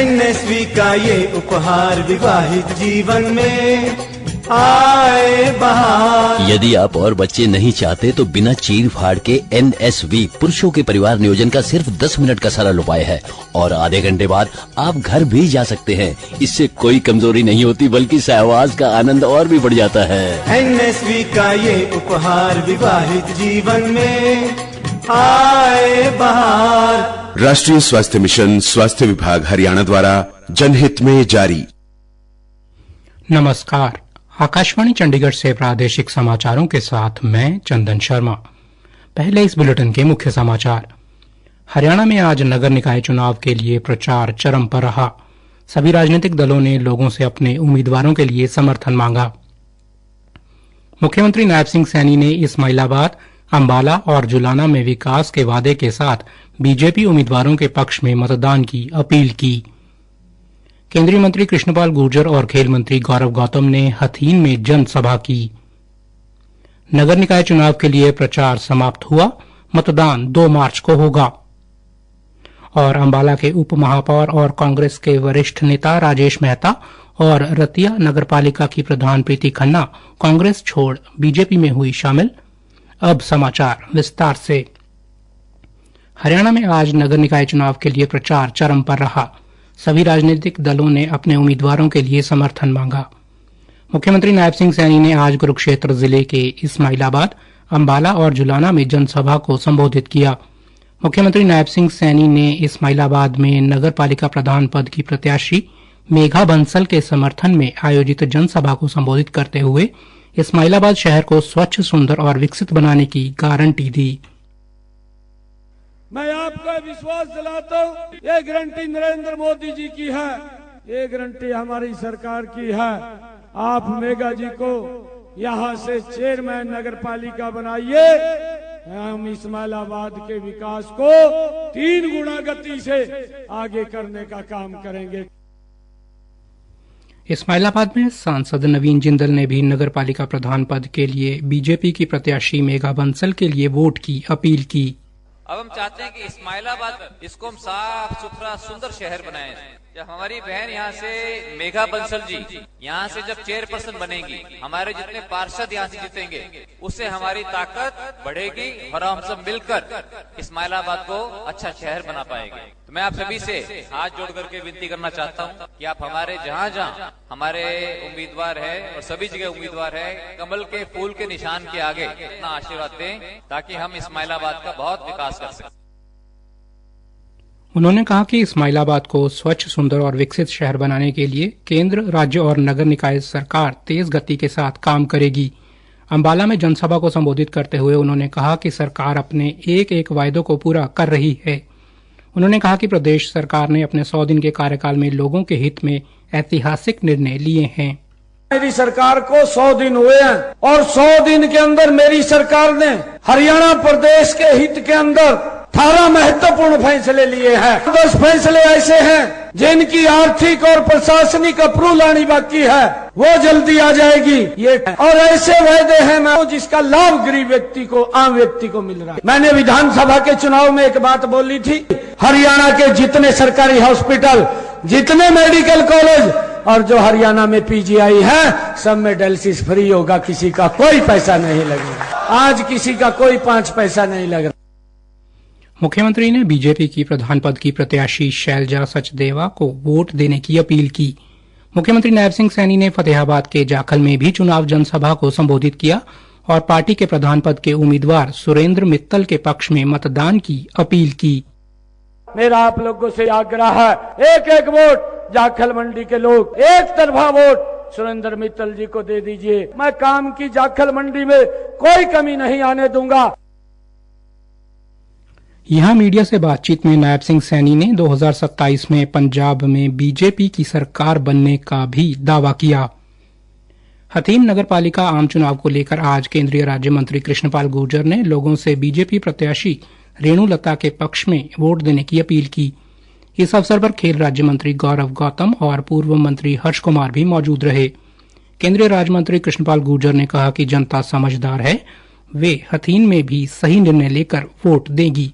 NSV का ये उपहार विवाहित जीवन में आए बहार। यदि आप और बच्चे नहीं चाहते तो बिना चीर फाड़ के एनएसवी पुरुषों के परिवार नियोजन का सिर्फ 10 मिनट का सरल उपाय है और आधे घंटे बाद आप घर भी जा सकते हैं। इससे कोई कमजोरी नहीं होती बल्कि सहवास का आनंद और भी बढ़ जाता है। एनएसवी का ये उपहार विवाहित जीवन में आए बहार। राष्ट्रीय स्वास्थ्य मिशन, स्वास्थ्य विभाग हरियाणा द्वारा जनहित में जारी। नमस्कार, आकाशवाणी चंडीगढ़ से प्रादेशिक समाचारों के साथ मैं चंदन शर्मा। पहले इस बुलेटिन के मुख्य समाचार। हरियाणा में आज नगर निकाय चुनाव के लिए प्रचार चरम पर रहा। सभी राजनीतिक दलों ने लोगों से अपने उम्मीदवारों के लिए समर्थन मांगा। मुख्यमंत्री नायब सिंह सैनी ने इस्माइलाबाद, अंबाला और जुलाना में विकास के वादे के साथ बीजेपी उम्मीदवारों के पक्ष में मतदान की अपील की। केंद्रीय मंत्री कृष्णपाल गुर्जर और खेल मंत्री गौरव गौतम ने हथीन में जनसभा की। नगर निकाय चुनाव के लिए प्रचार समाप्त हुआ। मतदान 2 मार्च को होगा। और अंबाला के उप महापौर और कांग्रेस के वरिष्ठ नेता राजेश मेहता और रतिया नगरपालिका की प्रधान प्रीति खन्ना कांग्रेस छोड़ बीजेपी में हुई शामिल। अब समाचार विस्तार से। हरियाणा में आज नगर निकाय चुनाव के लिए प्रचार चरम पर रहा। सभी राजनीतिक दलों ने अपने उम्मीदवारों के लिए समर्थन मांगा। मुख्यमंत्री नायब सिंह सैनी ने आज कुरुक्षेत्र जिले के इस्माइलाबाद, अंबाला और जुलाना में जनसभा को संबोधित किया। मुख्यमंत्री नायब सिंह सैनी ने इस्माइलाबाद में नगर पालिका प्रधान पद की प्रत्याशी मेघा बंसल के समर्थन में आयोजित जनसभा को संबोधित करते हुए इस्माइलाबाद शहर को स्वच्छ, सुंदर और विकसित बनाने की गारंटी दी। मैं आपको विश्वास दिलाता हूँ, ये गारंटी नरेंद्र मोदी जी की है, ये गारंटी हमारी सरकार की है। आप मेघा जी को यहाँ से चेयरमैन नगर पालिका बनाइए। हम इस्माइलाबाद के विकास को 3 गुना गति से आगे करने का काम करेंगे। इस्माइलाबाद में सांसद नवीन जिंदल ने भी नगर पालिका प्रधान पद के लिए बीजेपी की प्रत्याशी मेघा बंसल के लिए वोट की अपील की। अब हम चाहते हैं कि इस्माइलाबाद इसको हम साफ सुथरा सुंदर शहर बनाएं। जब हमारी बहन यहाँ से मेघा बंसल जी यहाँ से जब चेयरपर्सन बनेगी, हमारे जितने पार्षद यहाँ से जीतेंगे, उससे हमारी ताकत बढ़ेगी और हम सब मिलकर इस्माइलाबाद को अच्छा शहर बना पाएंगे। तो मैं आप सभी से हाथ जोड़ करके विनती करना चाहता हूँ कि आप हमारे जहाँ जहाँ हमारे उम्मीदवार है और सभी जगह उम्मीदवार है, कमल के फूल के निशान के आगे अपना आशीर्वाद दें ताकि हम इस्माइलाबाद का बहुत विकास कर सकें। उन्होंने कहा कि इस्माइलाबाद को स्वच्छ, सुंदर और विकसित शहर बनाने के लिए केंद्र, राज्य और नगर निकाय सरकार तेज गति के साथ काम करेगी। अंबाला में जनसभा को संबोधित करते हुए उन्होंने कहा कि सरकार अपने एक एक वायदों को पूरा कर रही है। उन्होंने कहा कि प्रदेश सरकार ने अपने 100 दिन के कार्यकाल में लोगों के हित में ऐतिहासिक निर्णय लिए हैं। मेरी सरकार को 100 दिन हुए हैं और 100 दिन के अंदर मेरी सरकार ने हरियाणा प्रदेश के हित के अंदर 18 महत्वपूर्ण फैसले लिए हैं। 10 फैसले ऐसे हैं जिनकी आर्थिक और प्रशासनिक अप्रूवल आनी बाकी है, वो जल्दी आ जाएगी। ये और ऐसे वायदे हैं मैं जिसका लाभ गरीब व्यक्ति को, आम व्यक्ति को मिल रहा है। मैंने विधानसभा के चुनाव में एक बात बोली थी, हरियाणा के जितने सरकारी हॉस्पिटल, जितने मेडिकल कॉलेज और जो हरियाणा में पीजीआई है, सब में डायलिसिस फ्री होगा, किसी का कोई पैसा नहीं लगेगा। आज किसी का कोई 5 पैसा नहीं लग रहा। मुख्यमंत्री ने बीजेपी की प्रधान पद की प्रत्याशी शैलजा सचदेवा को वोट देने की अपील की। मुख्यमंत्री नायब सिंह सैनी ने फतेहाबाद के जाखल में भी चुनाव जनसभा को संबोधित किया और पार्टी के प्रधान पद के उम्मीदवार सुरेंद्र मित्तल के पक्ष में मतदान की अपील की। मेरा आप लोगों से आग्रह है, एक एक वोट जाखल मंडी के लोग, एक तरफा वोट सुरेंद्र मित्तल जी को दे दीजिए। मैं काम की जाखल मंडी में कोई कमी नहीं आने दूंगा। यहां मीडिया से बातचीत में नायब सिंह सैनी ने 2027 में पंजाब में बीजेपी की सरकार बनने का भी दावा किया। हथीन नगर पालिका आम चुनाव को लेकर आज केंद्रीय राज्य मंत्री कृष्णपाल गुर्जर ने लोगों से बीजेपी प्रत्याशी रेणु लता के पक्ष में वोट देने की अपील की। इस अवसर पर खेल राज्य मंत्री गौरव गौतम और पूर्व मंत्री हर्ष कुमार भी मौजूद रहे। केंद्रीय राज्य मंत्री कृष्णपाल गुर्जर ने कहा कि जनता समझदार है, वे हथीन में भी सही निर्णय लेकर वोट देगी।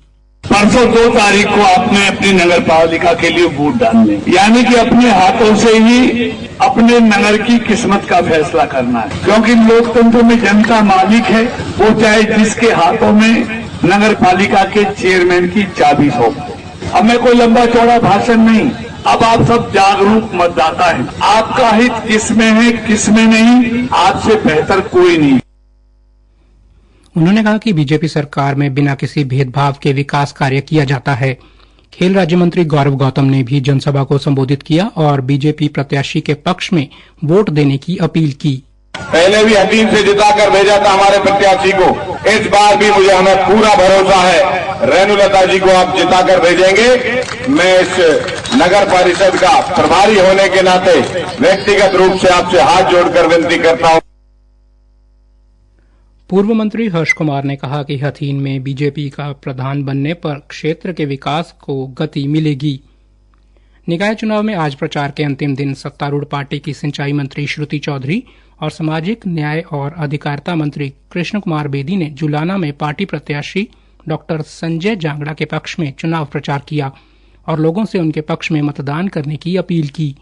परसों 2 तारीख को आपने अपनी नगर पालिका के लिए वोट डालने, यानी कि अपने हाथों से ही अपने नगर की किस्मत का फैसला करना है, क्योंकि लोकतंत्र में जनता मालिक है, वो चाहे जिसके हाथों में नगर पालिका के चेयरमैन की चाबी हो। अब मैं कोई लंबा चौड़ा भाषण नहीं, अब आप सब जागरूक मतदाता हैं, आपका हित किसमें है किसमें नहीं, आपसे बेहतर कोई नहीं। उन्होंने कहा कि बीजेपी सरकार में बिना किसी भेदभाव के विकास कार्य किया जाता है। खेल राज्य मंत्री गौरव गौतम ने भी जनसभा को संबोधित किया और बीजेपी प्रत्याशी के पक्ष में वोट देने की अपील की। पहले भी हकीम से जिताकर भेजा था हमारे प्रत्याशी को, इस बार भी मुझे हमें पूरा भरोसा है रेणुलता जी को आप जिताकर भेजेंगे। मैं इस नगर परिषद का प्रभारी होने के नाते व्यक्तिगत रूप से आपसे हाथ जोड़कर विनती करता हूं। पूर्व मंत्री हर्ष कुमार ने कहा कि हथीन में बीजेपी का प्रधान बनने पर क्षेत्र के विकास को गति मिलेगी। निकाय चुनाव में आज प्रचार के अंतिम दिन सत्तारूढ़ पार्टी की सिंचाई मंत्री श्रुति चौधरी और सामाजिक न्याय और अधिकारिता मंत्री कृष्ण कुमार बेदी ने जुलाना में पार्टी प्रत्याशी डॉक्टर संजय जांगड़ा के पक्ष में चुनाव प्रचार किया और लोगों से उनके पक्ष में मतदान करने की अपील की।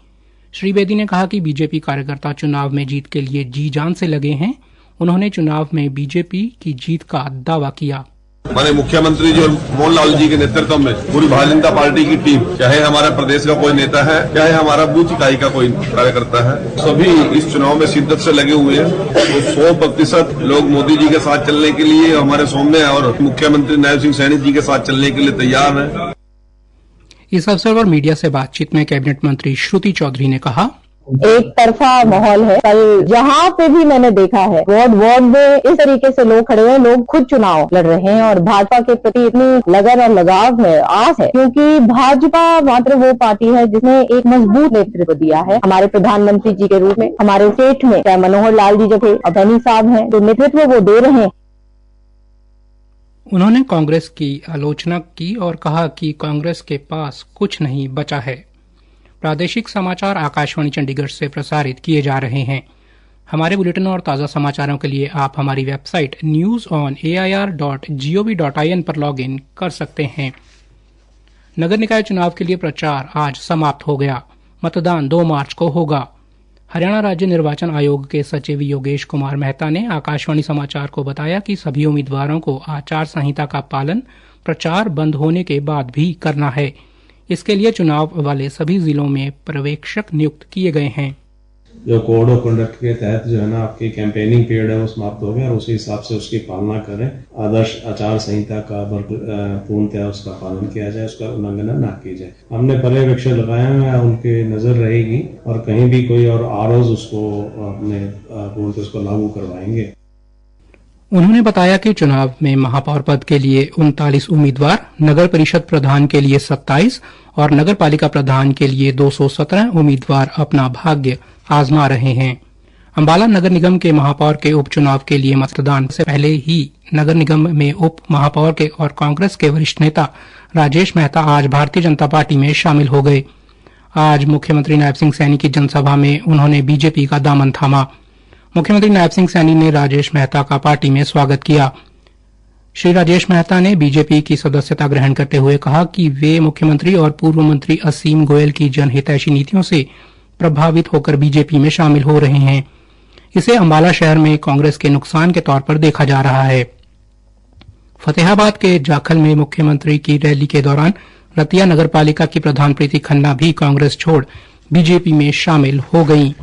श्री बेदी ने कहा कि बीजेपी कार्यकर्ता चुनाव में जीत के लिए जी जान से लगे हैं। उन्होंने चुनाव में बीजेपी की जीत का दावा किया। माननीय मुख्यमंत्री जी और मोहन लाल जी के नेतृत्व में पूरी भारतीय जनता पार्टी की टीम, चाहे हमारे प्रदेश का कोई नेता है, चाहे हमारा बूथ इकाई का कोई कार्यकर्ता है, सभी इस चुनाव में शिद्दत से लगे हुए हैं। तो 100% लोग मोदी जी के साथ चलने के लिए हमारे सौम्य और मुख्यमंत्री नायब सिंह सैनी जी के साथ चलने के लिए तैयार है। इस अवसर पर मीडिया से बातचीत में कैबिनेट मंत्री श्रुति चौधरी ने कहा, एक तरफा माहौल है। कल जहाँ पे भी मैंने देखा है वार्ड में इस तरीके से लोग खड़े हैं, लोग खुद चुनाव लड़ रहे हैं और भाजपा के प्रति इतनी लगन और लगाव है, आस है, क्योंकि भाजपा मात्र वो पार्टी है जिसने एक मजबूत नेतृत्व दिया है। हमारे प्रधानमंत्री जी के रूप में हमारे स्टेट में चाहे मनोहर लाल जी जो थे, अभनी साहब हैं, तो नेतृत्व वो दे रहे हैं। उन्होंने कांग्रेस की आलोचना की और कहा कि कांग्रेस के पास कुछ नहीं बचा है। प्रादेशिक समाचार आकाशवाणी चंडीगढ़ से प्रसारित किए जा रहे हैं। हमारे बुलेटिन और ताज़ा समाचारों के लिए आप हमारी वेबसाइट news.air.gov.in पर लॉगिन कर सकते हैं। नगर निकाय चुनाव के लिए प्रचार आज समाप्त हो गया। मतदान 2 मार्च को होगा। हरियाणा राज्य निर्वाचन आयोग के सचिव योगेश कुमार मेहता ने आकाशवाणी समाचार को बताया कि सभी उम्मीदवारों को आचार संहिता का पालन प्रचार बंद होने के बाद भी करना है। इसके लिए चुनाव वाले सभी जिलों में पर्यवेक्षक नियुक्त किए गए हैं। जो कोड ऑफ कंडक्ट के तहत जो है ना आपकी कैंपेनिंग पीरियड है वो समाप्त हो गया और उसी हिसाब से उसकी पालना करें। आदर्श आचार संहिता का पूर्णतया उसका पालन किया जाए, उसका उल्लंघन न की जाए। हमने पर्यवेक्षक लगाए हैं, उनकी नजर रहेगी और कहीं भी कोई और आरोज उसको अपने पूर्णतः उसको लागू करवाएंगे। उन्होंने बताया कि चुनाव में महापौर पद के लिए 39 उम्मीदवार, नगर परिषद प्रधान के लिए 27 और नगर पालिका प्रधान के लिए 217 उम्मीदवार अपना भाग्य आजमा रहे हैं। अंबाला नगर निगम के महापौर के उपचुनाव के लिए मतदान से पहले ही नगर निगम में उप महापौर के और कांग्रेस के वरिष्ठ नेता राजेश मेहता आज भारतीय जनता पार्टी में शामिल हो गए। आज मुख्यमंत्री नायब सिंह सैनी की जनसभा में उन्होंने बीजेपी का दामन थामा। मुख्यमंत्री नायब सिंह सैनी ने राजेश मेहता का पार्टी में स्वागत किया। श्री राजेश मेहता ने बीजेपी की सदस्यता ग्रहण करते हुए कहा कि वे मुख्यमंत्री और पूर्व मंत्री असीम गोयल की जनहितैषी नीतियों से प्रभावित होकर बीजेपी में शामिल हो रहे हैं। इसे अंबाला शहर में कांग्रेस के नुकसान के तौर पर देखा जा रहा है। फतेहाबाद के जाखल में मुख्यमंत्री की रैली के दौरान रतिया नगर पालिका की प्रधान प्रीति खन्ना भी कांग्रेस छोड़ बीजेपी में शामिल हो गयी।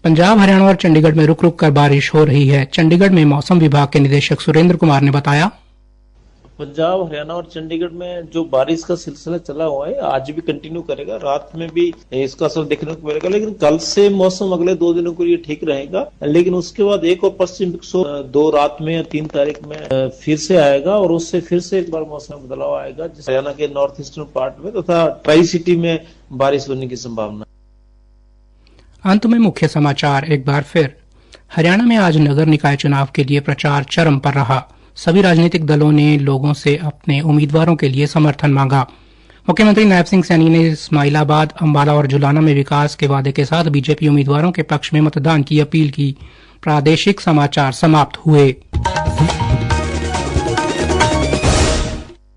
पंजाब, हरियाणा और चंडीगढ़ में रुक रुक कर बारिश हो रही है। चंडीगढ़ में मौसम विभाग के निदेशक सुरेंद्र कुमार ने बताया, पंजाब, हरियाणा और चंडीगढ़ में जो बारिश का सिलसिला चला हुआ है आज भी कंटिन्यू करेगा। रात में भी इसका असर देखने को मिलेगा, लेकिन कल से मौसम अगले 2 दिनों के लिए ठीक रहेगा। लेकिन उसके बाद एक और पश्चिम विक्षोभ 2 रात में या 3 तारीख में फिर से आएगा और उससे फिर से एक बार मौसम में बदलाव आएगा, जिस हरियाणा के नॉर्थ ईस्टर्न पार्ट में तथा ट्राई सिटी में बारिश होने की संभावना। अंत में मुख्य समाचार एक बार फिर। हरियाणा में आज नगर निकाय चुनाव के लिए प्रचार चरम पर रहा। सभी राजनीतिक दलों ने लोगों से अपने उम्मीदवारों के लिए समर्थन मांगा। मुख्यमंत्री नायब सिंह सैनी ने इस्माइलाबाद, अंबाला और जुलाना में विकास के वादे के साथ बीजेपी उम्मीदवारों के पक्ष में मतदान की अपील की। प्रादेशिक समाचार समाप्त हुए।